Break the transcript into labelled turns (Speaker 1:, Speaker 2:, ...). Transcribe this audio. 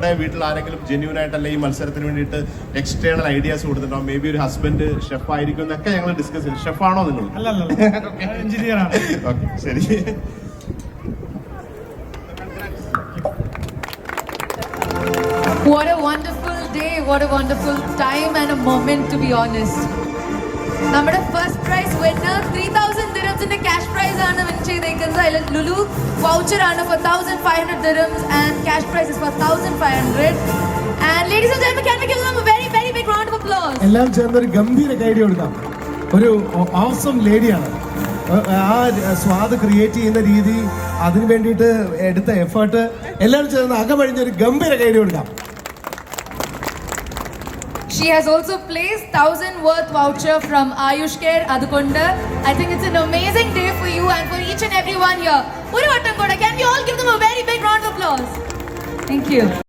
Speaker 1: നമ്മുടെ വീട്ടിൽ ആരെങ്കിലും ജെന്യൂൻ ആയിട്ടല്ല ഈ മത്സരത്തിന് വേണ്ടിയിട്ട് എക്സ്റ്റേണൽ ഐഡിയാസ് കൊടുത്തിട്ടുണ്ടാവും. മേ ബി ഒരു ഹസ്ബൻഡ് ഷെഫ് ആയിരിക്കും എന്നൊക്കെ ഞങ്ങൾ ഡിസ്കസ് ചെയ്തു. ഷെഫാണോ നിങ്ങൾ?
Speaker 2: എഞ്ചിനീയർ ആണ്.
Speaker 1: ഓക്കെ, ശരി.
Speaker 3: What a wonderful day, what a wonderful time and a moment, to be honest. നമ്മുടെ ഫസ്റ്റ് പ്രൈസ് വിന്നർ 3000 dirhams ന്റെ ക്യാഷ് പ്രൈസ് ആണ് വിൻ ചെയ്തേക്കുന്നത്. അതിൽ ലുലു വൗച്ചർ ആണ് for 1500 dirhams and cash prize is for 1500. And ladies and gentlemen, can we give them a very very big round of applause?
Speaker 2: എല്ലാം ചേർന്ന് ഒരു ഗംഭീര കൈഡി കൊടുക്കാം. ഒരു ഓസം ലേഡിയാണ്. ആ സ്വാദ് ക്രിയേറ്റ് ചെയ്യുന്ന രീതി, അതിന് വേണ്ടിയിട്ട് എടുത്ത എഫേർട്ട്, എല്ലാവരും ചേർന്ന് അകമഴിഞ്ഞൊരു ഗംഭീര കൈഡി കൊടുക്കാം.
Speaker 3: She has also placed 1000 worth voucher from Ayush Care Adukonda. I think it's an amazing day for you and for each and everyone here. Can we all give them a very big round of applause? Thank you.